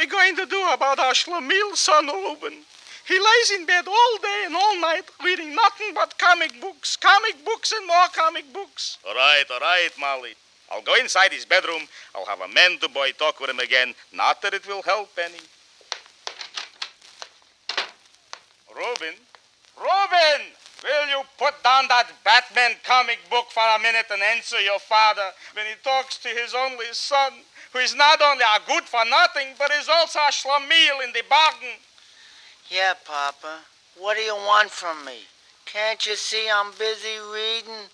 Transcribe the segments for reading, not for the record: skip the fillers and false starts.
going to do about our Schlemiel son, Rubin? He lays in bed all day and all night, reading nothing but comic books and more comic books. All right, Molly. I'll go inside his bedroom. I'll have a man-to-boy talk with him again. Not that it will help any. Rubin, will you put down that Batman comic book for a minute and answer your father when he talks to his only son, who is not only a good-for-nothing, but is also a Schlemiel in the bargain? Yeah, Papa. What do you want from me? Can't you see I'm busy reading?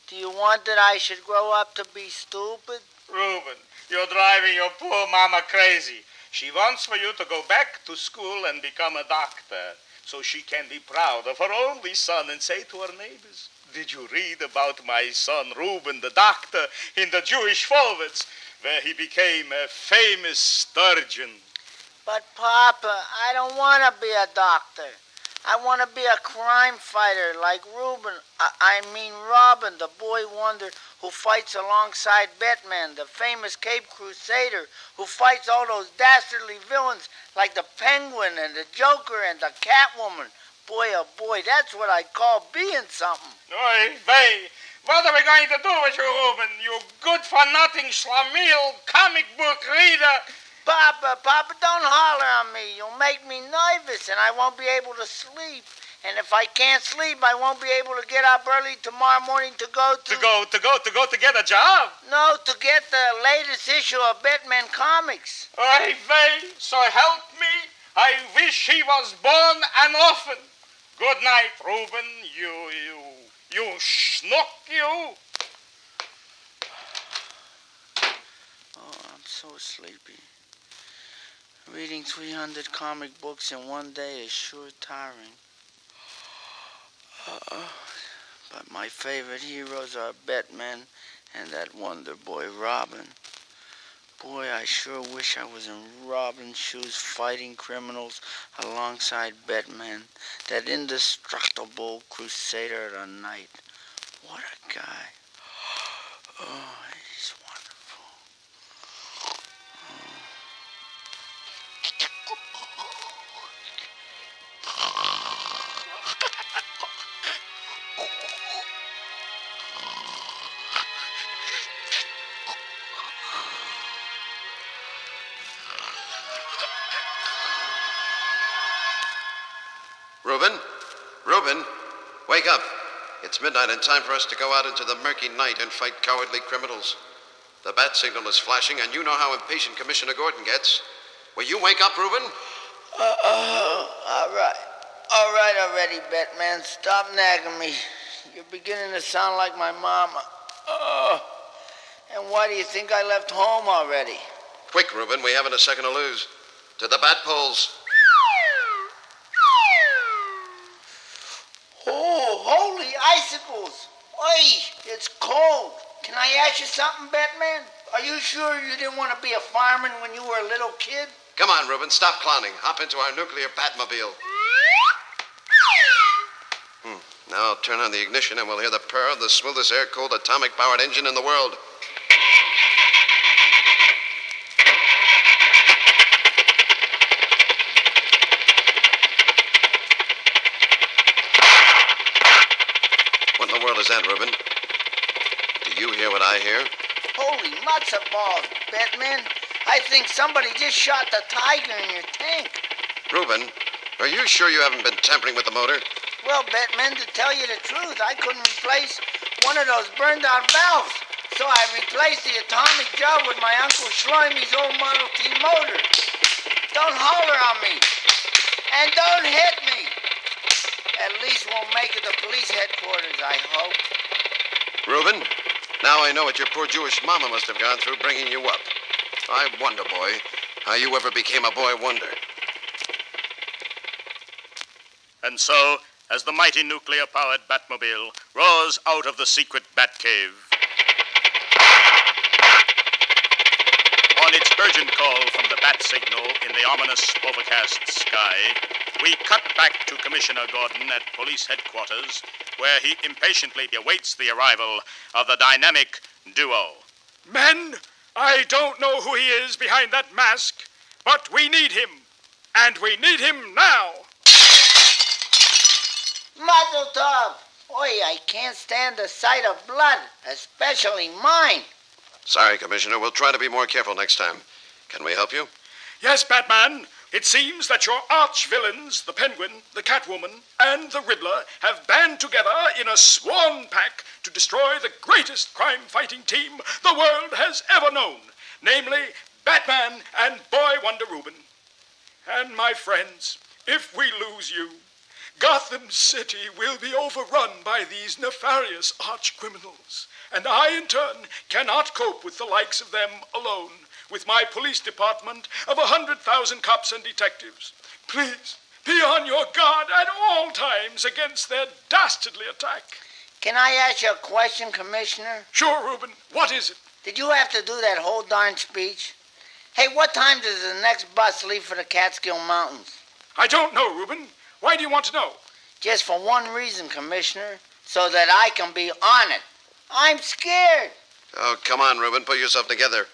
Do you want that I should grow up to be stupid? Rubin, you're driving your poor mama crazy. She wants for you to go back to school and become a doctor, so she can be proud of her only son and say to her neighbors, "Did you read about my son Rubin, the doctor, in the Jewish forwards, where he became a famous surgeon?" But, Papa, I don't want to be a doctor. I want to be a crime fighter like Robin, the boy wonder who fights alongside Batman, the famous Cape Crusader, who fights all those dastardly villains like the Penguin and the Joker and the Catwoman. Boy, oh boy, that's what I call being something. Oy vey, what are we going to do with you, Rubin? You good-for-nothing Schlemiel comic book reader. Papa, don't holler on me. You'll make me nervous and I won't be able to sleep. And if I can't sleep, I won't be able to get up early tomorrow morning to go to... To get a job? No, to get the latest issue of Batman Comics. Oy vey, so help me, I wish he was born an orphan. Good night, Rubin, you schnook, you. Oh, I'm so sleepy. Reading 300 comic books in one day is sure tiring. But my favorite heroes are Batman and that wonder boy Robin. Boy, I sure wish I was in Robin's shoes fighting criminals alongside Batman, that indestructible crusader of the night. What a guy. Oh, he's wonderful. Rubin, wake up. It's midnight and time for us to go out into the murky night and fight cowardly criminals. The bat signal is flashing, and you know how impatient Commissioner Gordon gets. Will you wake up, Rubin? All right already, Batman. Stop nagging me. You're beginning to sound like my mama. And why do you think I left home already? Quick, Rubin, we haven't a second to lose. To the bat poles. Oh, holy icicles! Oi, it's cold. Can I ask you something, Batman? Are you sure you didn't want to be a fireman when you were a little kid? Come on, Rubin, stop clowning. Hop into our nuclear Batmobile. Now I'll turn on the ignition and we'll hear the purr of the smoothest air-cooled atomic-powered engine in the world. What in the world is that, Rubin? Do you hear what I hear? Holy matzo balls, Batman. I think somebody just shot the tiger in your tank. Rubin, are you sure you haven't been tampering with the motor? Well, Batman, to tell you the truth, I couldn't replace one of those burned-out valves. So I replaced the atomic job with my Uncle Schleimy's old Model T motor. Don't holler on me. And don't hit me. At least won't make it to police headquarters, I hope. Rubin, now I know what your poor Jewish mama must have gone through bringing you up. I wonder, boy, how you ever became a boy wonder. And so, as the mighty nuclear-powered Batmobile roars out of the secret Batcave, on its urgent call from the bat signal in the ominous overcast sky, we cut back to Commissioner Gordon at police headquarters, where he impatiently awaits the arrival of the dynamic duo. Men, I don't know who he is behind that mask, But we need him. And we need him now. Mazel tov. Oi, I can't stand the sight of blood, especially mine. Sorry, Commissioner. We'll try to be more careful next time. Can we help you? Yes, Batman. It seems that your arch-villains, the Penguin, the Catwoman, and the Riddler, have band together in a sworn pact to destroy the greatest crime-fighting team the world has ever known, namely Batman and Boy Wonder Rubin. And my friends, if we lose you, Gotham City will be overrun by these nefarious arch-criminals, and I, in turn, cannot cope with the likes of them alone, with my police department of 100,000 cops and detectives. Please, be on your guard at all times against their dastardly attack. Can I ask you a question, Commissioner? Sure, Rubin. What is it? Did you have to do that whole darn speech? Hey, what time does the next bus leave for the Catskill Mountains? I don't know, Rubin. Why do you want to know? Just for one reason, Commissioner, so that I can be on it. I'm scared. Oh, come on, Reuben. Put yourself together.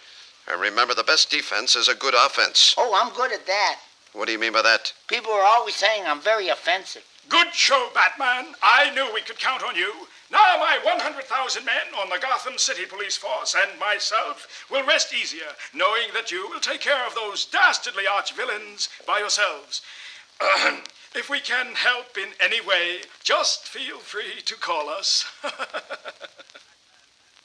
And remember, the best defense is a good offense. Oh, I'm good at that. What do you mean by that? People are always saying I'm very offensive. Good show, Batman. I knew we could count on you. Now my 100,000 men on the Gotham City Police Force and myself will rest easier, knowing that you will take care of those dastardly arch-villains by yourselves. If we can help in any way, just feel free to call us.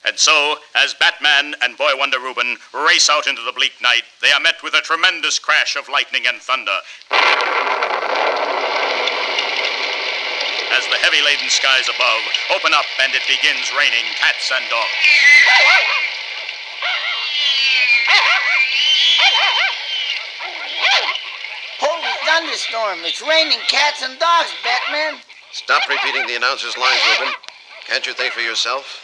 And so, as Batman and Boy Wonder Rubin race out into the bleak night, they are met with a tremendous crash of lightning and thunder. As the heavy-laden skies above open up and it begins raining cats and dogs. Holy thunderstorm, it's raining cats and dogs, Batman. Stop repeating the announcer's lines, Reuben. Can't you think for yourself?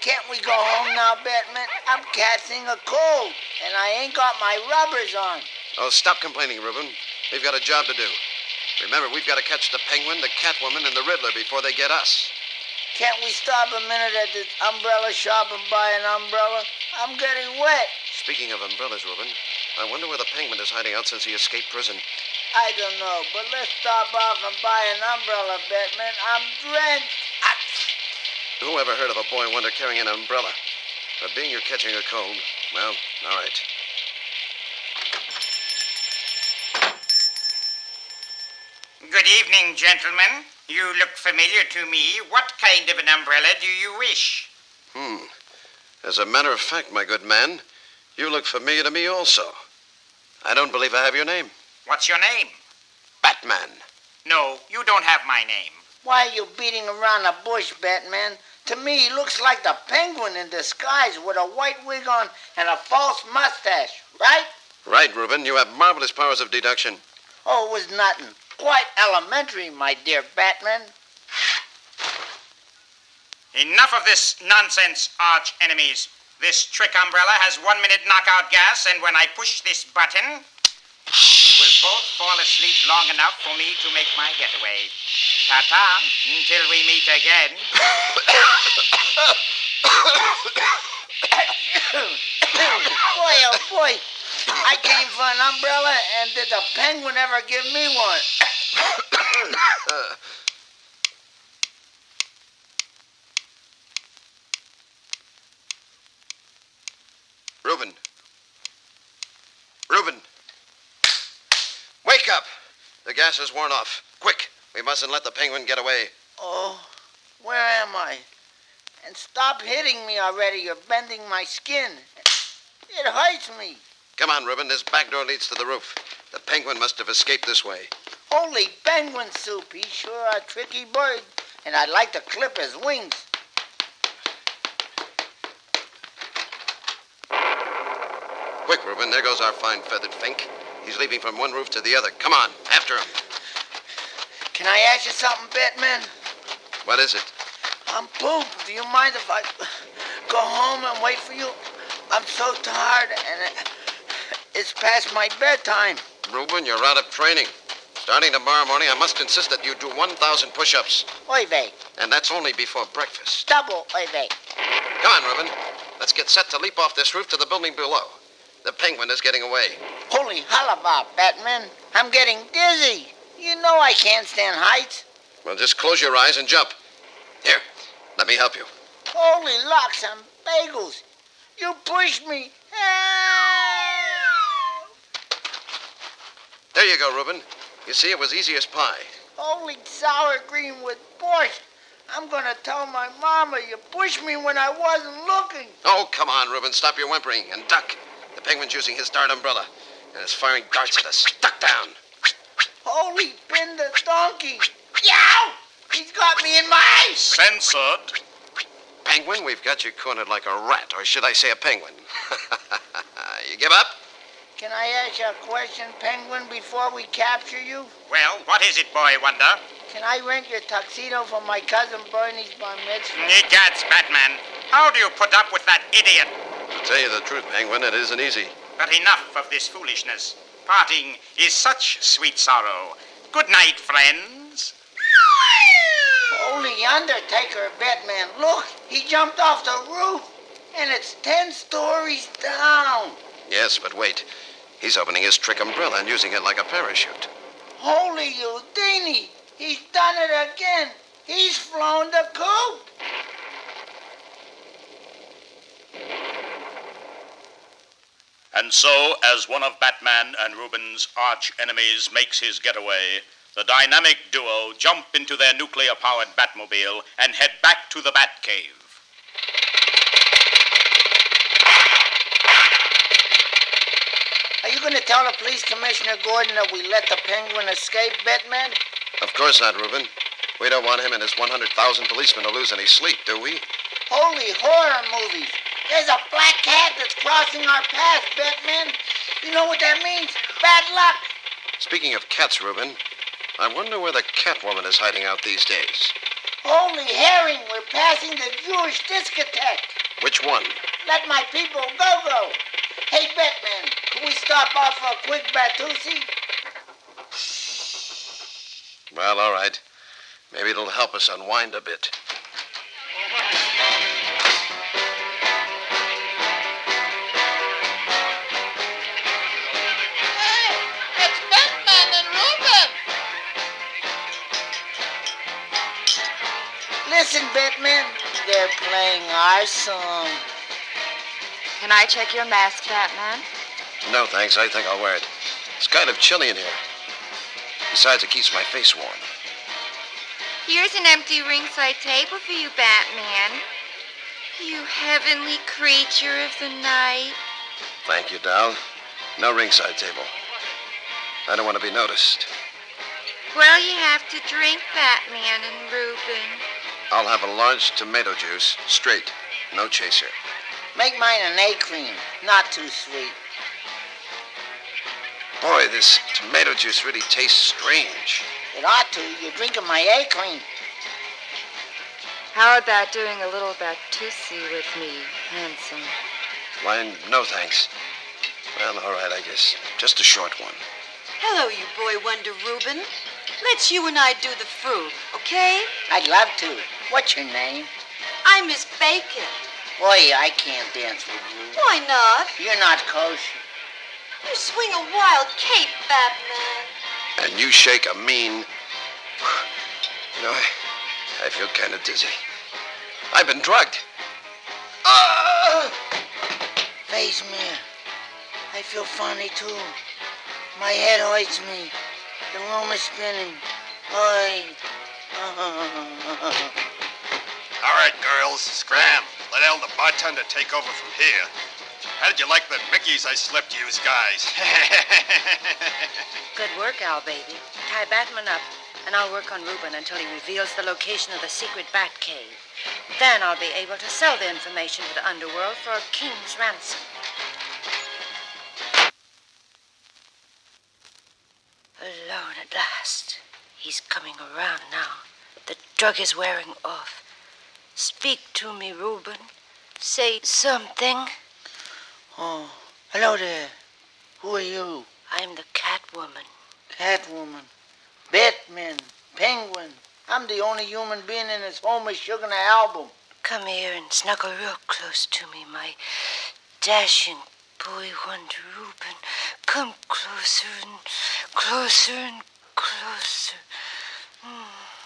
Can't we go home now, Batman? I'm catching a cold, and I ain't got my rubbers on. Oh, stop complaining, Reuben. We've got a job to do. Remember, we've got to catch the Penguin, the Catwoman, and the Riddler before they get us. Can't we stop a minute at this umbrella shop and buy an umbrella? I'm getting wet. Speaking of umbrellas, Reuben, I wonder where the Penguin is hiding out since he escaped prison. I don't know, but let's stop off and buy an umbrella, Batman. I'm drenched. Who ever heard of a boy wonder carrying an umbrella? But being you're catching a cold, well, all right. Good evening, gentlemen. You look familiar to me. What kind of an umbrella do you wish? As a matter of fact, my good man, you look familiar to me also. I don't believe I have your name. What's your name? Batman. No, you don't have my name. Why are you beating around the bush, Batman? To me, he looks like the Penguin in disguise with a white wig on and a false mustache, right? Right, Reuben. You have marvelous powers of deduction. Oh, it was nothing. Quite elementary, my dear Batman. Enough of this nonsense, arch enemies. This trick umbrella has 1 minute knockout gas, and when I push this button, you will both fall asleep long enough for me to make my getaway. Ta-ta, until we meet again. Boy, oh boy, I came for an umbrella, and did the Penguin ever give me one? Reuben. Reuben. Wake up! The gas is worn off. Quick! We mustn't let the Penguin get away. Oh, where am I? And stop hitting me already. You're bending my skin. It hurts me. Come on, Reuben. This back door leads to the roof. The Penguin must have escaped this way. Holy penguin soup. He's sure a tricky bird. And I'd like to clip his wings. Quick, Reuben. There goes our fine feathered Fink. He's leaping from one roof to the other. Come on, after him. Can I ask you something, Batman? What is it? I'm pooped. Do you mind if I go home and wait for you? I'm so tired, and it's past my bedtime. Reuben, you're out of training. Starting tomorrow morning, I must insist that you do 1,000 push-ups. Oy vey. And that's only before breakfast. Double oy vey. Come on, Reuben. Let's get set to leap off this roof to the building below. The Penguin is getting away. Holy hullabaloo, Batman. I'm getting dizzy. You know I can't stand heights. Well, just close your eyes and jump. Here, let me help you. Holy locks and bagels. You pushed me. Help! There you go, Reuben. You see, it was easy as pie. Holy sour cream with borscht. I'm gonna tell my mama you pushed me when I wasn't looking. Oh, come on, Reuben. Stop your whimpering and duck. The Penguin's using his dart umbrella and is firing darts at us. Duck down. Holy pin the donkey. Yow! He's got me in my eyes. Censored. Penguin, we've got you cornered like a rat, or should I say a penguin. You give up? Can I ask you a question, Penguin, before we capture you? Well, what is it, Boy Wonder? Can I rent your tuxedo for my cousin Bernie's bar mitzvah? Egads, Batman. How do you put up with that idiot? To tell you the truth, Penguin, it isn't easy. But enough of this foolishness. Parting is such sweet sorrow. Good night, friends. Holy Undertaker, Batman, look, he jumped off the roof, and it's 10 stories down. Yes, but wait. He's opening his trick umbrella and using it like a parachute. Holy Houdini, he's done it again. He's flown the coop. And so, as one of Batman and Rubin's arch-enemies makes his getaway, the dynamic duo jump into their nuclear-powered Batmobile and head back to the Batcave. Are you going to tell the police commissioner Gordon that we let the Penguin escape, Batman? Of course not, Reuben. We don't want him and his 100,000 policemen to lose any sleep, do we? Holy horror movies. There's a black cat that's crossing our path, Batman. You know what that means? Bad luck. Speaking of cats, Reuben, I wonder where the Catwoman is hiding out these days. Holy herring, we're passing the Jewish discotheque. Which one? Let my people go. Hey, Batman, can we stop off for a quick Batusi? Well, all right. Maybe it'll help us unwind a bit. Hey, it's Batman and Rubin. Listen, Batman, they're playing our song. Can I check your mask, Batman? No, thanks. I think I'll wear it. It's kind of chilly in here. Besides, it keeps my face warm. Here's an empty ringside table for you, Batman. You heavenly creature of the night. Thank you, doll. No ringside table. I don't want to be noticed. Well, you have to drink, Batman and Rubin. I'll have a large tomato juice, straight, no chaser. Make mine an A-cream, not too sweet. Boy, this tomato juice really tastes strange. It ought to. You're drinking my A-cream. How about doing a little Batusi with me, handsome? Why, no thanks. Well, all right, I guess. Just a short one. Hello, you boy wonder, Reuben. Let's you and I do the fruit, okay? I'd love to. What's your name? I'm Miss Bacon. Boy, I can't dance with you. Why not? You're not kosher. You swing a wild cape, Batman. And you shake a mean... You know, I feel kind of dizzy. I've been drugged. Face mirror. I feel funny, too. My head hurts me. The room is spinning. Oi. All right, girls, scram. Let El the bartender take over from here. How did you like the Mickeys I slipped you guys? Good work, Al, baby. Tie Batman up, and I'll work on Rubin until he reveals the location of the secret Batcave. Then I'll be able to sell the information to the underworld for a king's ransom. Alone at last. He's coming around now. The drug is wearing off. Speak to me, Rubin. Say something. Oh, hello there. Who are you? I'm the Catwoman. Catwoman. Batman. Penguin. I'm the only human being in this Homer Sugar album. Come here and snuggle real close to me, my dashing Boy Wonder, Reuben, come closer and closer and closer.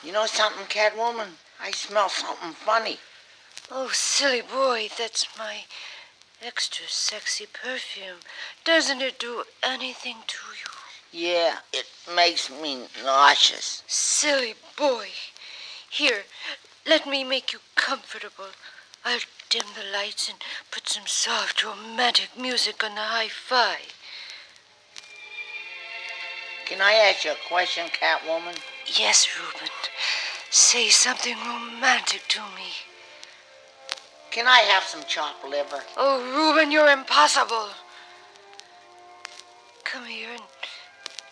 You know something, Catwoman? I smell something funny. Oh, silly boy, that's my extra sexy perfume. Doesn't it do anything to you? Yeah, it makes me nauseous. Silly boy. Here, let me make you comfortable. I'll dim the lights and put some soft, romantic music on the hi-fi. Can I ask you a question, Catwoman? Yes, Reuben. Say something romantic to me. Can I have some chopped liver? Oh, Reuben, you're impossible. Come here and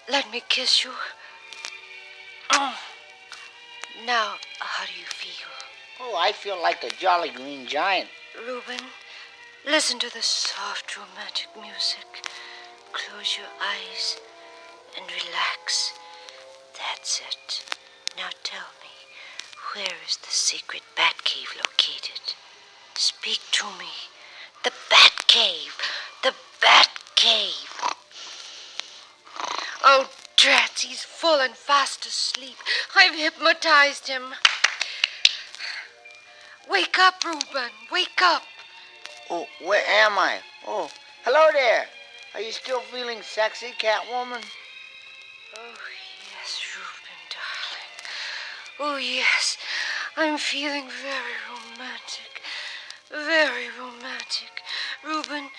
let me kiss you. Now, how do you feel? Oh, I feel like a jolly green giant. Reuben, listen to the soft, romantic music. Close your eyes and relax. That's it. Now tell me, where is the secret Batcave located? Speak to me. The Batcave. The Batcave. Oh, drats, he's fallen fast asleep. I've hypnotized him. Wake up, Reuben. Wake up. Oh, where am I? Oh, hello there. Are you still feeling sexy, Catwoman? Oh, yes, Reuben, darling. Oh, yes. I'm feeling very romantic. Very romantic. Reuben,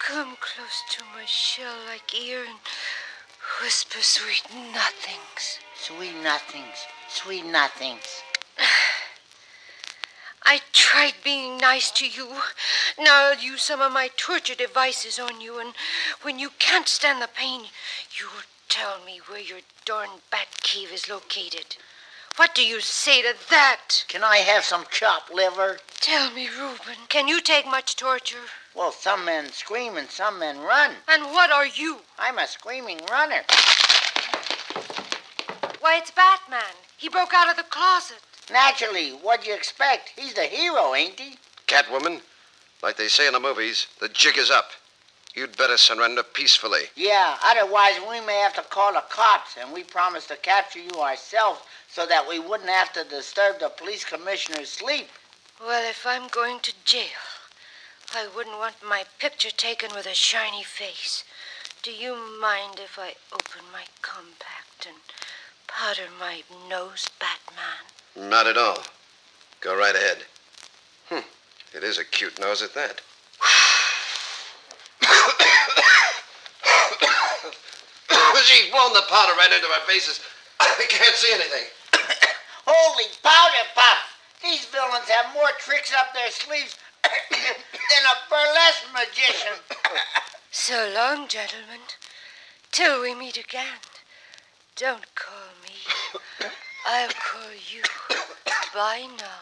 come close to my shell-like ear and whisper sweet nothings. Sweet nothings. Sweet nothings. I tried being nice to you. Now I'll use some of my torture devices on you, and when you can't stand the pain, you'll tell me where your darn Batcave is located. What do you say to that? Can I have some chopped liver? Tell me, Reuben, can you take much torture? Well, some men scream and some men run. And what are you? I'm a screaming runner. Why, it's Batman. He broke out of the closet. Naturally, what'd you expect? He's the hero, ain't he? Catwoman, like they say in the movies, the jig is up. You'd better surrender peacefully. Yeah, otherwise we may have to call the cops, and we promised to capture you ourselves so that we wouldn't have to disturb the police commissioner's sleep. Well, if I'm going to jail, I wouldn't want my picture taken with a shiny face. Do you mind if I open my compact and powder my nose, Batman? Not at all. Go right ahead. It is a cute nose at that. She's blown the powder right into our faces. I can't see anything. Holy powder puff! These villains have more tricks up their sleeves than a burlesque magician. So long, gentlemen. Till we meet again. Don't call me. I'll call you. Bye now.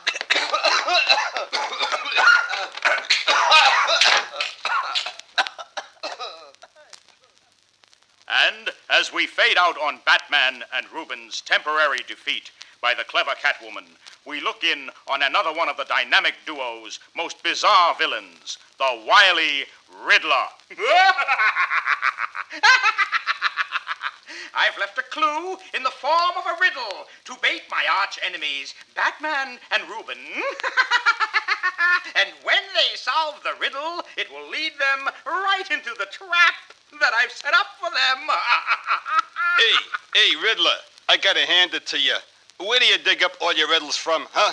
And as we fade out on Batman and Rubin's temporary defeat by the clever Catwoman, we look in on another one of the dynamic duo's most bizarre villains, the wily Riddler. I've left a clue in the form of a riddle to bait my arch enemies, Batman and Rubin. And when they solve the riddle, it will lead them right into the trap that I've set up for them. Hey, Riddler, I gotta hand it to you. Where do you dig up all your riddles from, huh?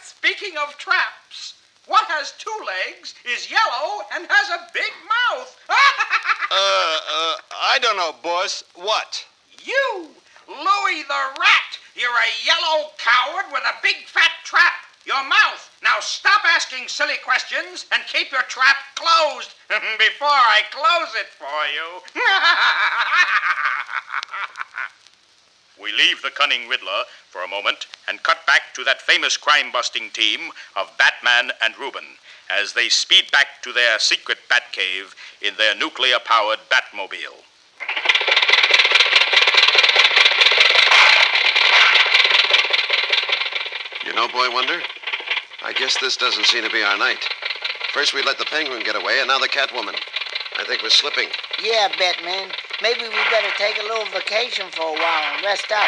Speaking of traps, what has two legs, is yellow, and has a big mouth? I don't know, boss. What? You, Louie the Rat. You're a yellow coward with a big fat trap. Your mouth. Now stop asking silly questions and keep your trap closed before I close it for you. We leave the cunning Riddler for a moment and cut back to that famous crime-busting team of Batman and Rubin as they speed back to their secret Batcave in their nuclear-powered Batmobile. You know, Boy Wonder, I guess this doesn't seem to be our night. First we let the Penguin get away, and now the Catwoman. I think we're slipping. Yeah, Batman. Maybe we better take a little vacation for a while and rest up.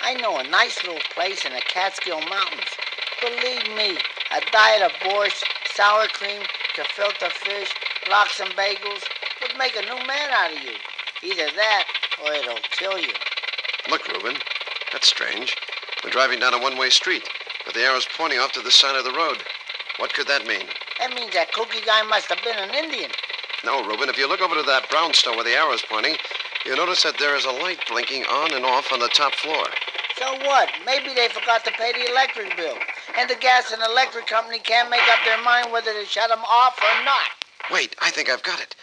I know a nice little place in the Catskill Mountains. Believe me, a diet of borscht, sour cream, gefilte fish, lox and bagels would make a new man out of you. Either that or it'll kill you. Look, Reuben, that's strange. We're driving down a one-way street, but the arrow's pointing off to the side of the road. What could that mean? That means that kooky guy must have been an Indian. No, Reuben, if you look over to that brownstone where the arrow's pointing, you'll notice that there is a light blinking on and off on the top floor. So what? Maybe they forgot to pay the electric bill. And the gas and electric company can't make up their mind whether to shut them off or not. Wait, I think I've got it.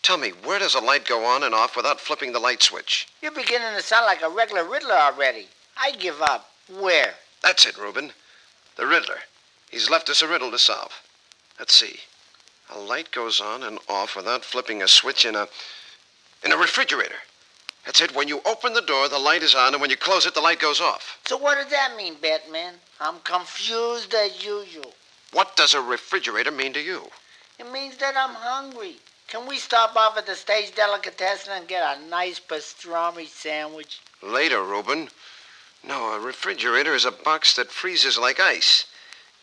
Tell me, where does a light go on and off without flipping the light switch? You're beginning to sound like a regular Riddler already. I give up. Where? That's it, Reuben. The Riddler. He's left us a riddle to solve. Let's see. A light goes on and off without flipping a switch in a refrigerator. That's it. When you open the door, the light is on, and when you close it, the light goes off. So what does that mean, Batman? I'm confused as usual. What does a refrigerator mean to you? It means that I'm hungry. Can we stop off at the Stage Delicatessen and get a nice pastrami sandwich? Later, Reuben. No, a refrigerator is a box that freezes like ice.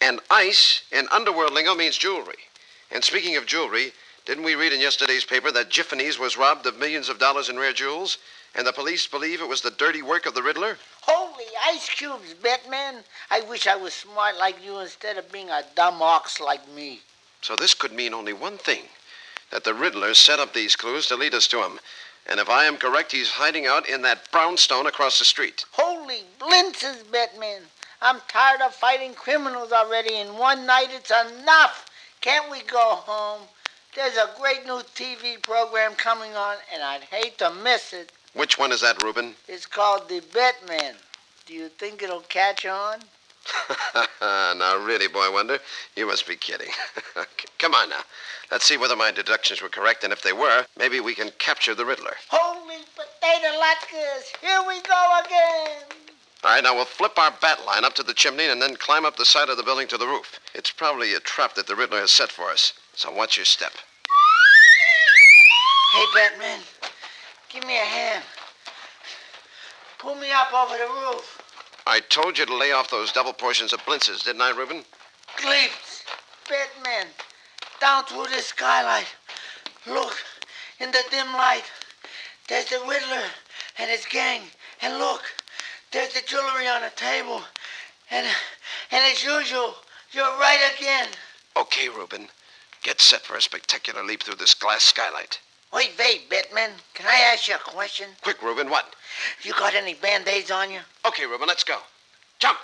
And ice in underworld lingo means jewelry. And speaking of jewelry, didn't we read in yesterday's paper that Jiffany's was robbed of millions of dollars in rare jewels? And the police believe it was the dirty work of the Riddler? Holy ice cubes, Batman. I wish I was smart like you instead of being a dumb ox like me. So this could mean only one thing. That the Riddler set up these clues to lead us to him. And if I am correct, he's hiding out in that brownstone across the street. Holy blintzes, Batman. I'm tired of fighting criminals already. In one night, it's enough. Can't we go home? There's a great new TV program coming on, and I'd hate to miss it. Which one is that, Reuben? It's called The Batman. Do you think it'll catch on? Now, really, Boy Wonder, you must be kidding. Come on now. Let's see whether my deductions were correct, and if they were, maybe we can capture the Riddler. Holy potato latkes! Here we go again! All right, now we'll flip our bat line up to the chimney and then climb up the side of the building to the roof. It's probably a trap that the Riddler has set for us. So watch your step. Hey, Batman. Give me a hand. Pull me up over the roof. I told you to lay off those double portions of blintzes, didn't I, Reuben? Gleeps. Batman. Down through this skylight. Look, in the dim light. There's the Riddler and his gang. And look, there's the jewelry on the table. And as usual, you're right again. Okay, Reuben. Get set for a spectacular leap through this glass skylight. Wait, Batman. Can I ask you a question? Quick, Reuben, what? You got any Band-Aids on you? Okay, Reuben, let's go. Jump!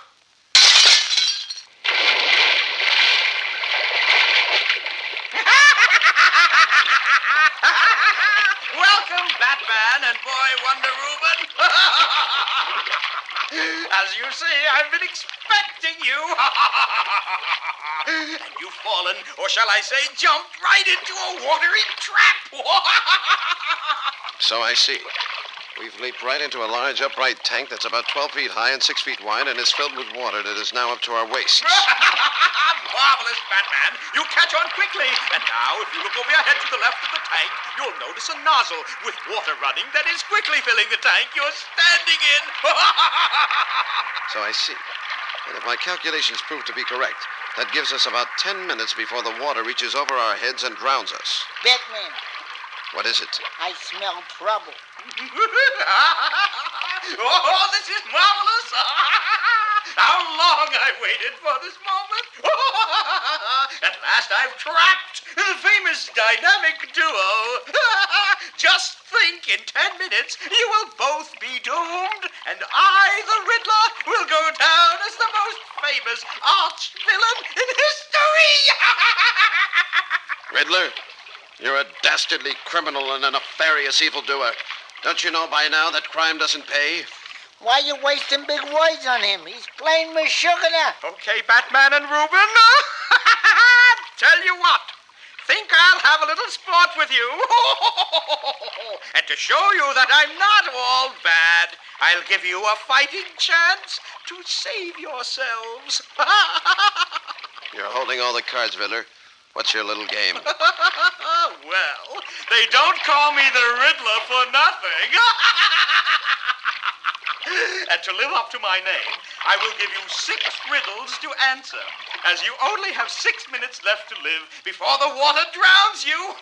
Welcome, Batman and Boy Wonder Reuben. As you see, I've been expecting you. And you've fallen, or shall I say, jumped right into a watery trap. So I see. We've leaped right into a large upright tank that's about 12 feet high and 6 feet wide and is filled with water that is now up to our waists. Marvelous, Batman. You catch on quickly. And now, if you look over your head to the left of the tank, you'll notice a nozzle with water running that is quickly filling the tank you're standing in. So I see. And if my calculations prove to be correct, that gives us about 10 minutes before the water reaches over our heads and drowns us. Batman, What is it? I smell trouble. Oh, this is marvelous. How long I've waited for this moment. At last I've trapped the famous dynamic duo. Just think, in 10 minutes, you will both be doomed, and I, the Riddler, will go down as the most famous arch-villain in history. Riddler, you're a dastardly criminal and a nefarious evildoer. Don't you know by now that crime doesn't pay? Why you wasting big words on him? He's plain Meshuggah. Okay, Batman and Reuben. Tell you what. Think I'll have a little sport with you. And to show you that I'm not all bad, I'll give you a fighting chance to save yourselves. You're holding all the cards, Riddler. What's your little game? Well, they don't call me the Riddler for nothing. And to live up to my name, I will give you 6 riddles to answer, as you only have 6 minutes left to live before the water drowns you.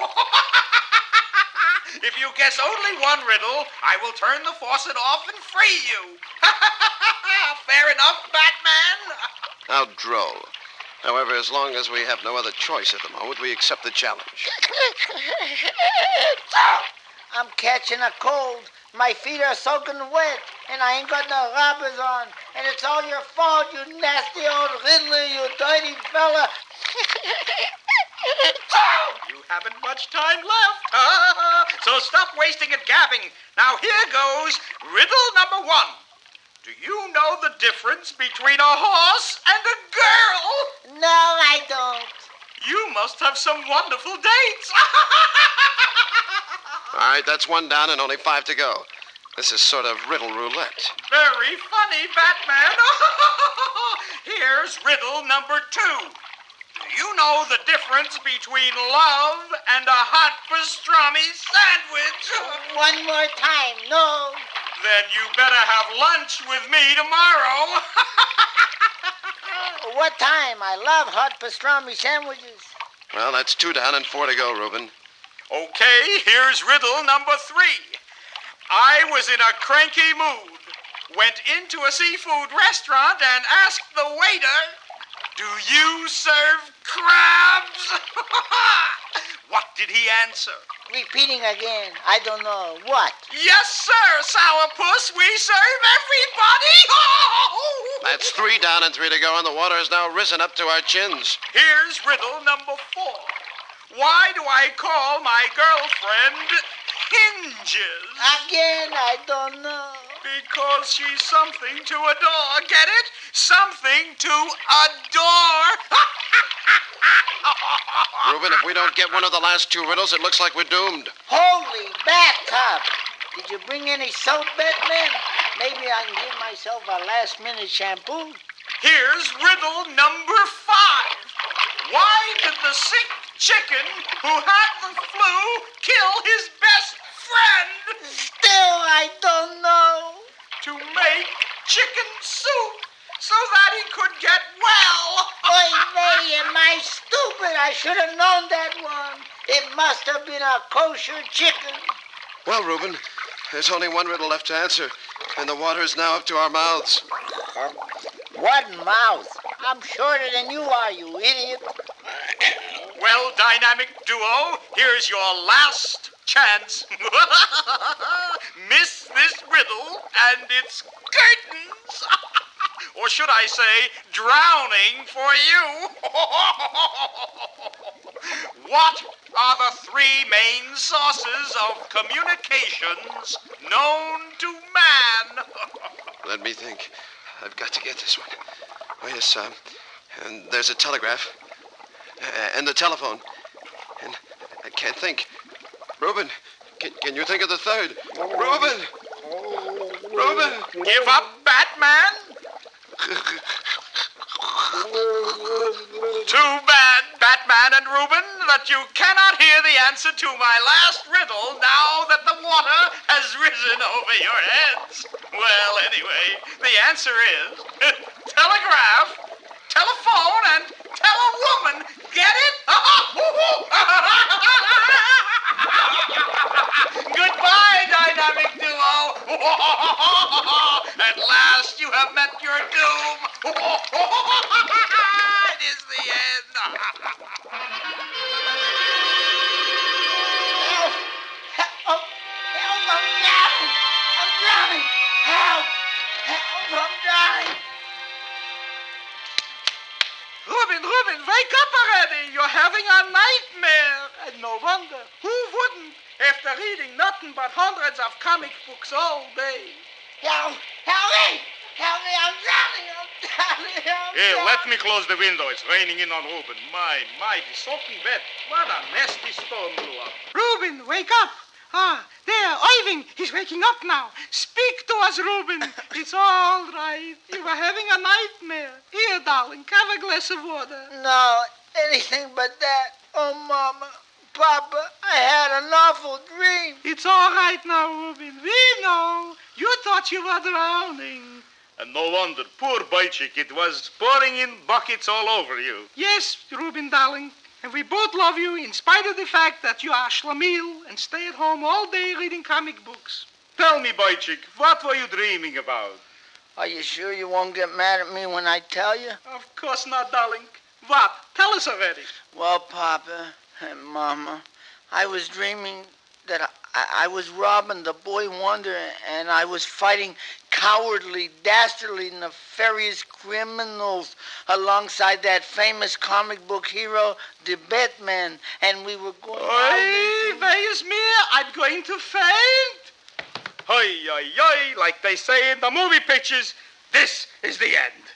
If you guess only one riddle, I will turn the faucet off and free you. Fair enough, Batman? How droll. However, as long as we have no other choice at the moment, we accept the challenge. I'm catching a cold. My feet are soaking wet, and I ain't got no rubbers on. And it's all your fault, you nasty old Riddler, you dirty fella. You haven't much time left. So stop wasting it gabbing. Now here goes riddle number 1. Do you know the difference between a horse and a girl? No, I don't. You must have some wonderful dates. All right, that's 1 down and only 5 to go. This is sort of riddle roulette. Very funny, Batman. Here's riddle number 2. Do you know the difference between love and a hot pastrami sandwich? One more time, no. Then you better have lunch with me tomorrow. What time? I love hot pastrami sandwiches. Well, that's 2 down and 4 to go, Reuben. Okay, here's riddle number 3. I was in a cranky mood, went into a seafood restaurant and asked the waiter, "Do you serve crabs?" What did he answer? Repeating again. I don't know. What? Yes, sir, Sourpuss, we serve everybody. That's 3 down and 3 to go, and the water has now risen up to our chins. Here's riddle number 4. Why do I call my girlfriend Hinges? Again, I don't know. Because she's something to adore. Get it? Something to adore. Reuben, if we don't get one of the last 2 riddles, it looks like we're doomed. Holy bathtub! Did you bring any soap, Batman? Maybe I can give myself a last-minute shampoo. Here's riddle number 5. Why did the sick chicken who had the flu kill his best friend? Still, I don't know. To make chicken soup so that he could get well. Oy vey, am I stupid? I should have known that one. It must have been a kosher chicken. Well, Reuben, there's only 1 riddle left to answer, and the water is now up to our mouths. What mouth? I'm shorter than you are, you idiot. Well, dynamic duo, here's your last chance. Miss this riddle and it's curtains. Or should I say, drowning for you. What are the 3 main sources of communications known to man? Let me think. I've got to get this one. Oh, yes, and there's a telegraph. And the telephone. And I can't think. Reuben, can you think of the 3rd? Reuben! Reuben! Give up, Batman? Too bad, Batman and Rubin, that you cannot hear the answer to my last riddle now that the water has risen over your heads. Well, anyway, the answer is telegraph, telephone, and telewoman. Get it? Goodbye, dynamic duo. At last you have met your doom. It is the end. Help! Help! Help! I'm drowning! I'm drowning! Help! Help! I'm drowning! Rubin, wake up already. You're having a nightmare. And no wonder. Who wouldn't after reading nothing but hundreds of comic books all day? Help! Help me! Help me! I'm drowning! I'm drowning! Here, let me close the window. It's raining in on Reuben. My, he's soaking wet. What a nasty storm blew up. Reuben, wake up. There, Irving. He's waking up now. Speak to us, Reuben. It's all right. You were having a nightmare. Here, darling, have a glass of water. No, anything but that. Oh, Mama, Papa, I had an awful dream. It's all right now, Rubin. We know. You thought you were drowning. And no wonder, poor Boychik, it was pouring in buckets all over you. Yes, Rubin, darling. And we both love you in spite of the fact that you are schlemiel and stay at home all day reading comic books. Tell me, Boychik, what were you dreaming about? Are you sure you won't get mad at me when I tell you? Of course not, darling. What? Tell us already. Well, Papa and Mama, I was dreaming that I was Robin, the boy wonder, and I was fighting cowardly, dastardly, nefarious criminals alongside that famous comic book hero, the Batman, and we were going Oi, where's me? I'm going to faint. Hoi, hoi, hoi, like they say in the movie pictures, this is the end.